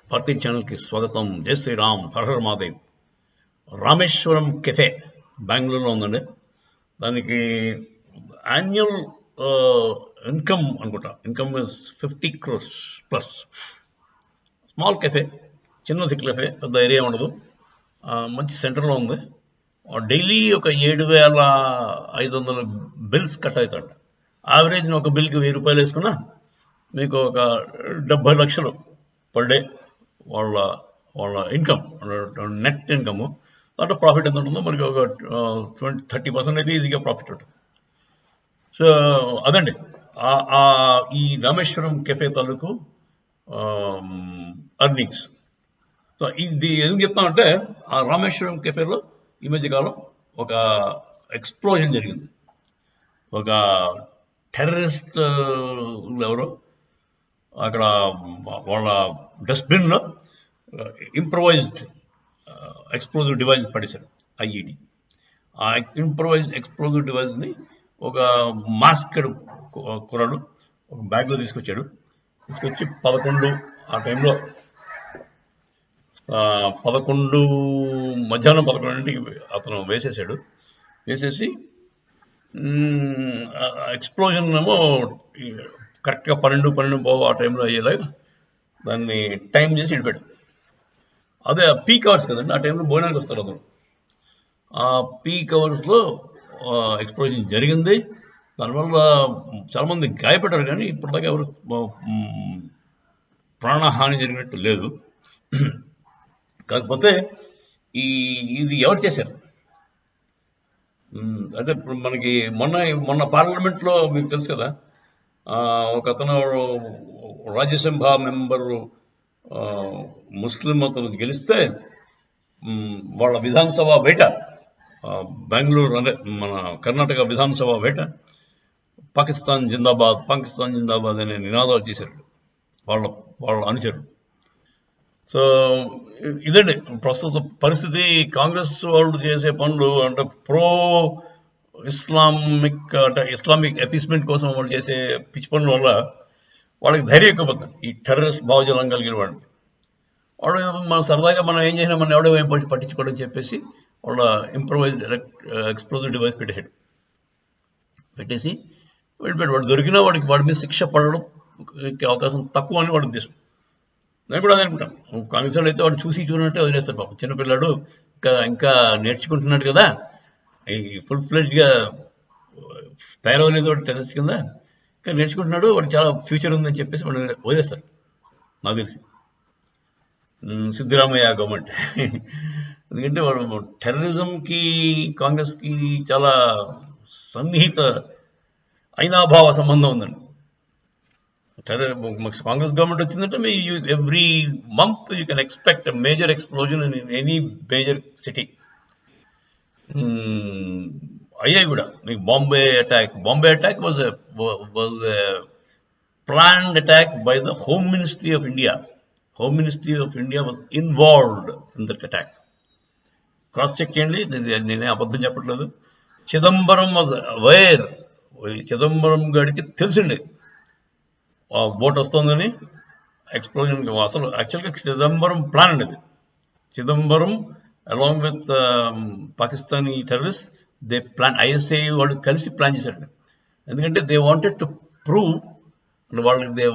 భారతీయ ఛానల్కి స్వాగతం. జై శ్రీరామ్, హర హర మహాదేవ్. రామేశ్వరం కెఫే బెంగళూరులో ఉందండి. దానికి యాన్యువల్ ఇన్కమ్ అనుకుంటా, income 50 crores plus. Small cafe, చిన్న కెఫే, పెద్ద ఏరియా ఉండదు, మంచి సెంటర్లో ఉంది. డైలీ ఒక 7,500 బిల్స్ కట్ అవుతాడు. యావరేజ్ ఒక బిల్కి 1000 రూపాయలు వేసుకున్నా మీకు ఒక 70 లక్షలు పర్ డే వాళ్ళ ఇన్కమ్, నెట్ ఇన్కమ్. దాంట్లో ప్రాఫిట్ ఎంత ఉంటుందో మనకి ఒక 30% అయితే ఈజీగా ప్రాఫిట్ ఉంటుంది. సో అదండి ఈ రామేశ్వరం కెఫే తాలూకు అర్నింగ్స్. సో ఇది ఎందుకు చెప్తామంటే, ఆ రామేశ్వరం కెఫేలో ఈ మధ్యకాలం ఒక ఎక్స్ప్లోజన్ జరిగింది. ఒక టెర్రరిస్ట్ ఎవరో అక్కడ వాళ్ళ డస్ట్బిన్లో ఇంప్రొవైజ్డ్ ఎక్స్ప్లోజివ్ డివైస్ పడేశాడు, ఐఈడి. ఆ ఇంప్రొవైజ్డ్ ఎక్స్ప్లోజివ్ డివైస్ని ఒక మాస్క్డ్ కుర్రాడు ఒక బ్యాగ్లో తీసుకొచ్చి 11 ఆ టైంలో, మధ్యాహ్నం 11ంటికి అతను వేసేసి ఎక్స్ప్లోజన్ ఏమో కరెక్ట్గా 12 ఆ టైంలో అయ్యేలాగా దాన్ని టైం చేసి ఇడిపాడు. అదే పీక్ అవర్స్ కదండి, ఆ టైంలో భోజనానికి వస్తారు అందరూ. ఆ పీక్ అవర్స్లో ఎక్స్ప్లోజన్ జరిగింది. దానివల్ల చాలామంది గాయపడ్డారు, కానీ ఇప్పటిదాకా ఎవరు ప్రాణహాని జరిగినట్టు లేదు. కాకపోతే ఇది ఎవరు చేశారు అంటే, ఇప్పుడు మనకి మొన్న పార్లమెంట్లో మీకు తెలుసు కదా, ఒక అతను రాజ్యసభ మెంబరు ముస్లిం అతను గెలిస్తే వాళ్ళ విధానసభ బయట, బెంగళూరు అదే మన కర్ణాటక విధానసభ బయట పాకిస్తాన్ జిందాబాద్ అనే నినాదాలు చేశారు వాళ్ళ అనుచరులు. సో ఇదండి ప్రస్తుత పరిస్థితి. కాంగ్రెస్ వాళ్ళు చేసే పనులు అంటే ఇస్లామిక్ అపీస్మెంట్ కోసం వాళ్ళు చేసే పిచ్చి పనుల వల్ల వాళ్ళకి ధైర్యం ఎక్కువపోతుంది. ఈ టెర్రరిస్ట్ భావజాలం కలిగిన వాడు మన సరదాగా మనం ఏం చేసినా మనం ఎవడో ఏం పట్టించుకోవడం చెప్పేసి వాళ్ళ ఇంప్రొవైజ్డ్ ఎక్స్ప్లోజివ్ డివైస్ పెట్టేసి వెళ్ళిపోయాడు. వాడు దొరికినా వాడి మీద శిక్ష పడడం అవకాశం తక్కువ అని వాడు ఉద్దేశం. నేను కూడా అదే అనుకుంటాను. కాంగ్రెస్ వాళ్ళు అయితే వాడు చూసినట్టే వదిలేస్తారు. పాపం చిన్నపిల్లాడు ఇంకా నేర్చుకుంటున్నాడు కదా, ఈ ఫుల్ ఫ్లెడ్జ్గా తయారవలేదు వాడు టెర్రరిస్ట్ కింద, ఇంకా నేర్చుకుంటున్నాడు, వాడు చాలా ఫ్యూచర్ ఉందని చెప్పేసి వాడు వదిలేస్తారు నాకు తెలిసి. సిద్ధరామయ్య గవర్నమెంట్ ఎందుకంటే వాడు టెర్రరిజంకి కాంగ్రెస్కి చాలా సన్నిహిత అయినాభావ సంబంధం ఉందండి. కాంగ్రెస్ గవర్నమెంట్ వచ్చిందంటే every month you can expect major explosion in any major city. అయ్యాయి కూడా. మీకు Bombay attack was planned attack by the Home Ministry of India. Home Ministry of India was involved in that attack. Cross check చేయండి, నేనే అబద్ధం చెప్పట్లేదు. Chidambaram was aware. Chidambaram గారికి తెలిసిండే vote వస్తుందని explosion. అసలు యాక్చువల్గా చిదంబరం ప్లాన్ అనేది. Chidambaram along with Pakistani terrorist they plan, ISI వాళ్ళు కలిసి ప్లాన్ చేశారండి. ఎందుకంటే దే వాంటెడ్ టు ప్రూవ్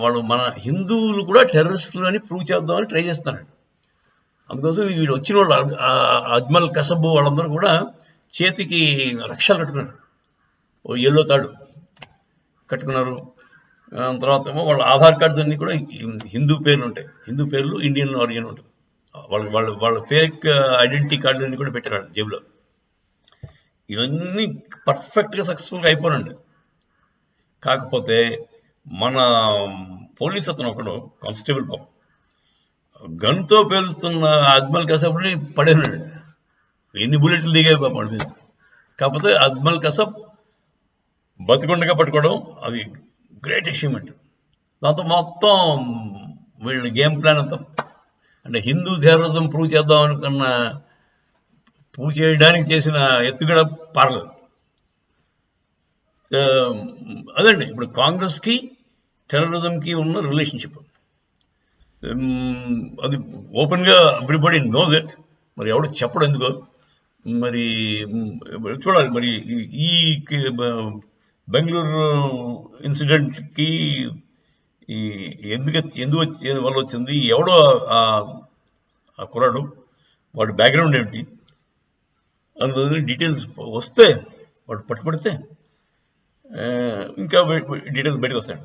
వాళ్ళు మన హిందువులు కూడా టెర్రరిస్టులు అని ప్రూవ్ చేద్దామని ట్రై చేస్తున్నాడు. అందుకోసం వీళ్ళు వచ్చిన వాళ్ళు అజ్మల్ కసబ్ వాళ్ళందరూ కూడా చేతికి రక్షలు కట్టుకున్నారు, ఓ ఎల్లో తాడు కట్టుకున్నారు. తర్వాత ఏమో వాళ్ళ ఆధార్ కార్డ్స్ అన్నీ కూడా హిందూ పేర్లు ఉంటాయి, హిందూ పేర్లు ఇండియన్ ఆరిజిన్ ఉంటుంది. వాళ్ళ ఫేక్ ఐడెంటిటీ కార్డులు అన్నీ కూడా పెట్టారు జేబులో. ఇవన్నీ పర్ఫెక్ట్గా సక్సెస్ఫుల్గా అయిపోనండి. కాకపోతే మన పోలీస్ అతను ఒకడు కానిస్టేబుల్ పాపం గన్తో పేలుస్తున్న అజ్మల్ కసబ్ని పడేనాడు. ఎన్ని బుల్లెట్లు దిగాయి పాపం వాడి మీద. కాకపోతే అజ్మల్ కసబ్ బతికొండగా పట్టుకోవడం అది గ్రేట్ అచీవ్మెంట్. దాంతో మొత్తం వీళ్ళ గేమ్ ప్లాన్ అంతా అంటే హిందూ టెర్రరిజం ప్రూవ్ చేద్దాం అనుకున్న ప్రూవ్ చేయడానికి చేసిన ఎత్తుగడ పారలేదు. అదండి ఇప్పుడు కాంగ్రెస్కి టెర్రరిజంకి ఉన్న రిలేషన్షిప్. అది ఓపెన్గా ఎవ్రీబడి నోస్ ఇట్. మరి ఎవడు చెప్పడం ఎందుకో మరి. చూడాలి మరి ఈ బెంగళూరు ఇన్సిడెంట్కి ఈ ఎందుకు వల్ల వచ్చింది, ఎవడో ఆ కుర్రాడు, వాడి బ్యాక్గ్రౌండ్ ఏమిటి అందులో డీటెయిల్స్ వస్తే, వాడు పట్టుబడితే ఇంకా డీటెయిల్స్ బయటకు వస్తాయి.